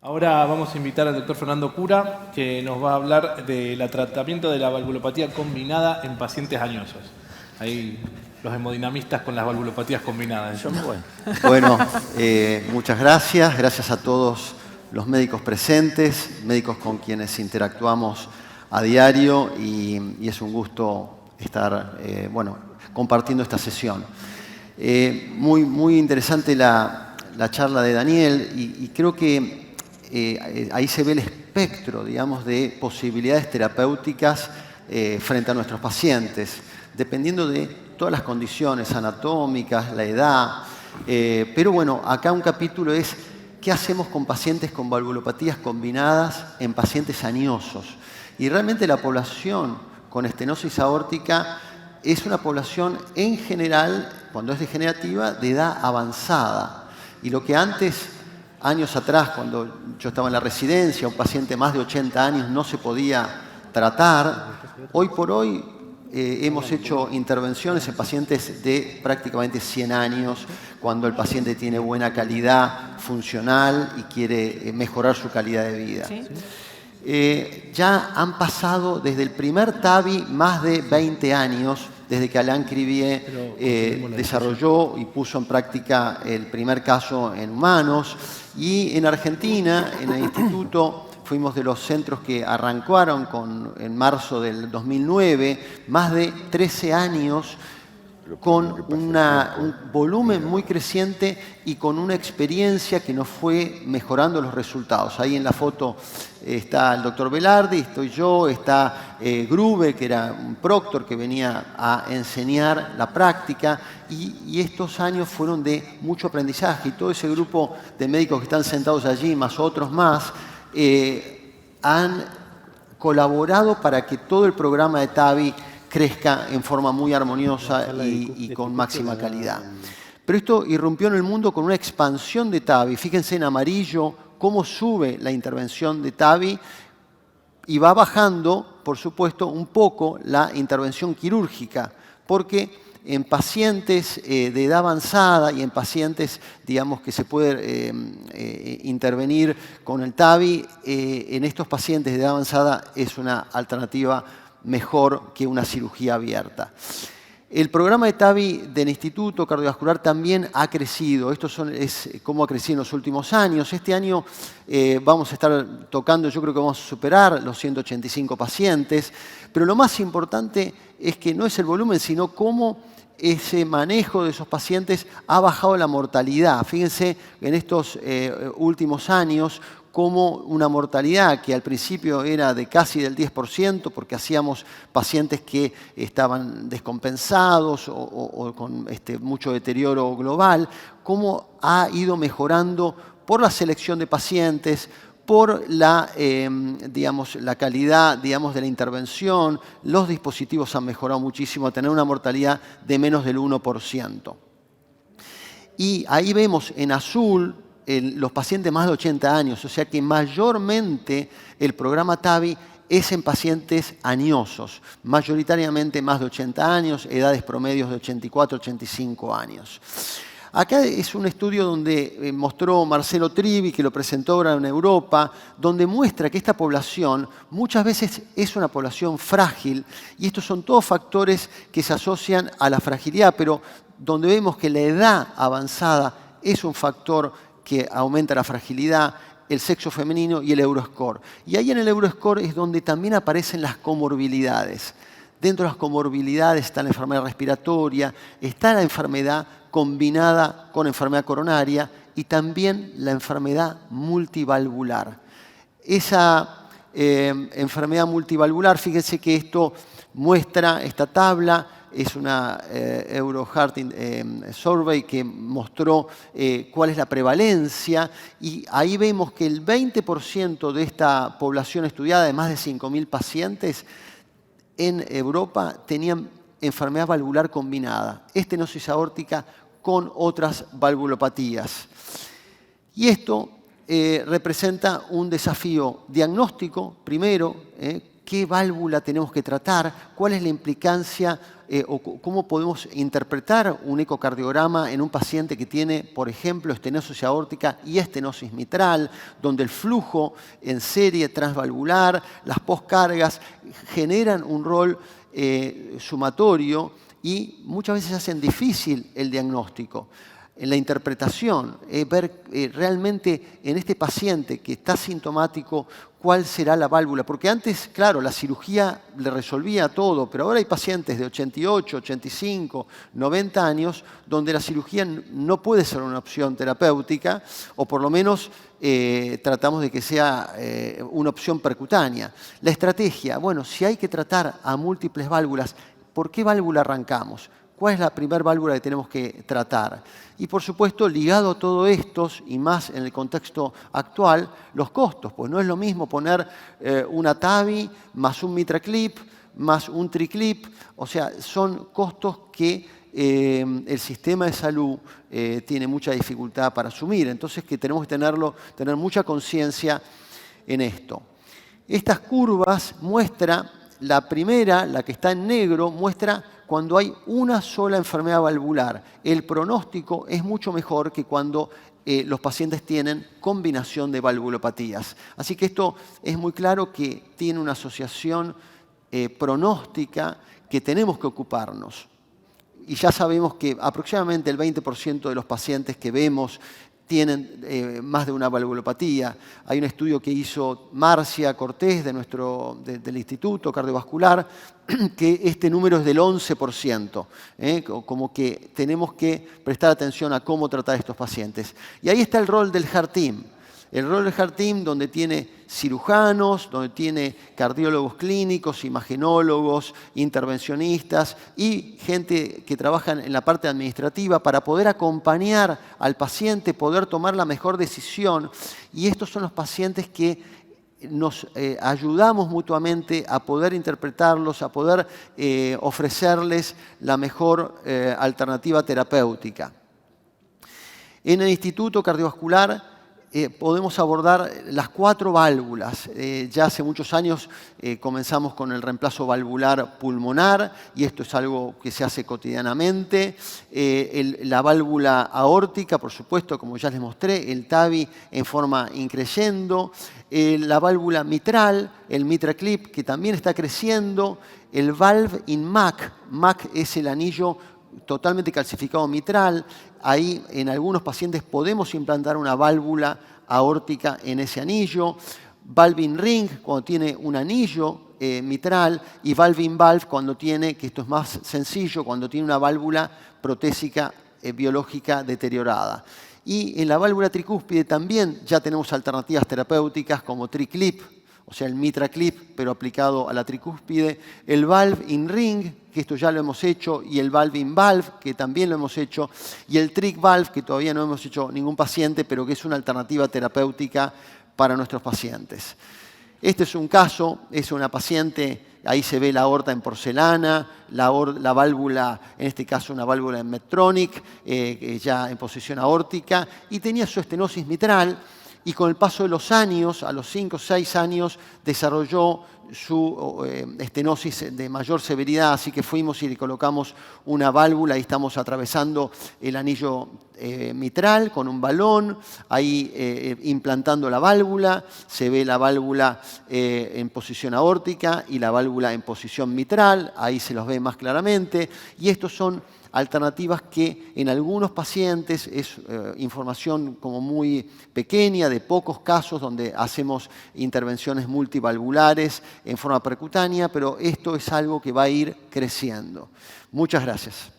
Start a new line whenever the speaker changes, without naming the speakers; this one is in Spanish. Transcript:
Ahora vamos a invitar al doctor Fernando Cura, que nos va a hablar del tratamiento de la valvulopatía combinada en pacientes añosos. Ahí los hemodinamistas con las valvulopatías combinadas.
Bueno, muchas gracias. Gracias a todos los médicos presentes, médicos con quienes interactuamos a diario y es un gusto estar compartiendo esta sesión. Muy interesante la charla de Daniel y creo que ahí se ve el espectro, digamos, de posibilidades terapéuticas frente a nuestros pacientes, dependiendo de todas las condiciones anatómicas, la edad. Pero bueno, acá un capítulo es ¿qué hacemos con pacientes con valvulopatías combinadas en pacientes añosos? Y realmente la población con estenosis aórtica es una población en general, cuando es degenerativa, de edad avanzada. Y lo que antes, años atrás, cuando yo estaba en la residencia, un paciente más de 80 años no se podía tratar, hoy por hoy hemos hecho intervenciones en pacientes de prácticamente 100 años, cuando el paciente tiene buena calidad funcional y quiere mejorar su calidad de vida. ¿Sí? Ya han pasado desde el primer TAVI más de 20 años, desde que Alain Crivier desarrolló y puso en práctica el primer caso en humanos. Y en Argentina, en el instituto, fuimos de los centros que arrancaron en marzo del 2009, más de 13 años con un volumen muy creciente y con una experiencia que nos fue mejorando los resultados. Ahí en la foto está el doctor Velardi, estoy yo, está Grube, que era un proctor que venía a enseñar la práctica, y estos años fueron de mucho aprendizaje, y todo ese grupo de médicos que están sentados allí, más otros más, han colaborado para que todo el programa de TAVI crezca en forma muy armoniosa y con máxima calidad. Pero esto irrumpió en el mundo con una expansión de TAVI. Fíjense en amarillo cómo sube la intervención de TAVI y va bajando, por supuesto, un poco la intervención quirúrgica, porque en pacientes de edad avanzada y en pacientes, digamos, que se puede intervenir con el TAVI, en estos pacientes de edad avanzada es una alternativa mejor que una cirugía abierta. El programa de TAVI del Instituto Cardiovascular también ha crecido. Esto es cómo ha crecido en los últimos años. Este año vamos a estar tocando, yo creo que vamos a superar los 185 pacientes, pero lo más importante es que no es el volumen, sino cómo ese manejo de esos pacientes ha bajado la mortalidad. Fíjense en estos últimos años como una mortalidad que al principio era de casi del 10%, porque hacíamos pacientes que estaban descompensados o con mucho deterioro global, cómo ha ido mejorando por la selección de pacientes, por la calidad, digamos, de la intervención. Los dispositivos han mejorado muchísimo a tener una mortalidad de menos del 1%. Y ahí vemos en azul los pacientes más de 80 años, o sea que mayormente el programa TAVI es en pacientes añosos, mayoritariamente más de 80 años, edades promedios de 84, 85 años. Acá es un estudio donde mostró Marcelo Trivi, que lo presentó ahora en Europa, donde muestra que esta población muchas veces es una población frágil, y estos son todos factores que se asocian a la fragilidad, pero donde vemos que la edad avanzada es un factor que aumenta la fragilidad, el sexo femenino y el Euroscore. Y ahí en el Euroscore es donde también aparecen las comorbilidades. Dentro de las comorbilidades está la enfermedad respiratoria, está la enfermedad combinada con enfermedad coronaria y también la enfermedad multivalvular. Esa enfermedad multivalvular, fíjense que esto muestra esta tabla, es una Euroheart Survey que mostró cuál es la prevalencia, y ahí vemos que el 20% de esta población estudiada, de más de 5.000 pacientes, en Europa tenían enfermedad valvular combinada, estenosis aórtica con otras valvulopatías. Y esto representa un desafío diagnóstico, primero, qué válvula tenemos que tratar, cuál es la implicancia o cómo podemos interpretar un ecocardiograma en un paciente que tiene, por ejemplo, estenosis aórtica y estenosis mitral, donde el flujo en serie transvalvular, las postcargas generan un rol sumatorio y muchas veces hacen difícil el diagnóstico. En la interpretación, ver realmente en este paciente que está sintomático cuál será la válvula. Porque antes, claro, la cirugía le resolvía todo, pero ahora hay pacientes de 88, 85, 90 años donde la cirugía no puede ser una opción terapéutica, o por lo menos tratamos de que sea una opción percutánea. La estrategia, bueno, si hay que tratar a múltiples válvulas, ¿por qué válvula arrancamos? ¿Cuál es la primera válvula que tenemos que tratar? Y por supuesto, ligado a todo esto, y más en el contexto actual, los costos. Pues no es lo mismo poner una TAVI más un MitraClip más un TriClip. O sea, son costos que el sistema de salud tiene mucha dificultad para asumir. Entonces que tenemos que tener mucha conciencia en esto. Estas curvas muestran, la primera, la que está en negro, muestra cuando hay una sola enfermedad valvular. El pronóstico es mucho mejor que cuando los pacientes tienen combinación de valvulopatías. Así que esto es muy claro que tiene una asociación pronóstica que tenemos que ocuparnos. Y ya sabemos que aproximadamente el 20% de los pacientes que vemos tienen más de una valvulopatía. Hay un estudio que hizo Marcia Cortés del Instituto Cardiovascular, que este número es del 11%. Como que tenemos que prestar atención a cómo tratar a estos pacientes. Y ahí está el rol del Heart Team. El rol del Heart Team, donde tiene cirujanos, donde tiene cardiólogos clínicos, imagenólogos, intervencionistas y gente que trabaja en la parte administrativa para poder acompañar al paciente, poder tomar la mejor decisión. Y estos son los pacientes que nos ayudamos mutuamente a poder interpretarlos, a poder ofrecerles la mejor alternativa terapéutica. En el Instituto Cardiovascular podemos abordar las 4 válvulas. Ya hace muchos años comenzamos con el reemplazo valvular pulmonar y esto es algo que se hace cotidianamente. La válvula aórtica, por supuesto, como ya les mostré, el TAVI en forma increyendo. La válvula mitral, el MitraClip, que también está creciendo. El valve in MAC. MAC es el anillo totalmente calcificado mitral. Ahí en algunos pacientes podemos implantar una válvula aórtica en ese anillo. Valve in ring, cuando tiene un anillo mitral, y valve in valve, cuando tiene, que esto es más sencillo, cuando tiene una válvula protésica biológica deteriorada. Y en la válvula tricúspide también ya tenemos alternativas terapéuticas como TriClip, o sea, el MitraClip, pero aplicado a la tricúspide, el valve in ring, que esto ya lo hemos hecho, y el valve in valve, que también lo hemos hecho, y el tric valve, que todavía no hemos hecho ningún paciente, pero que es una alternativa terapéutica para nuestros pacientes. Este es un caso, es una paciente, ahí se ve la aorta en porcelana, la válvula, en este caso una válvula en Medtronic, ya en posición aórtica, y tenía su estenosis mitral. Y con el paso de los años, a los 5 o 6 años, desarrolló su estenosis de mayor severidad, así que fuimos y le colocamos una válvula, ahí estamos atravesando el anillo mitral con un balón, ahí implantando la válvula, se ve la válvula en posición aórtica y la válvula en posición mitral, ahí se los ve más claramente, y estos son alternativas que en algunos pacientes es información como muy pequeña, de pocos casos donde hacemos intervenciones multivalvulares en forma percutánea, pero esto es algo que va a ir creciendo. Muchas gracias.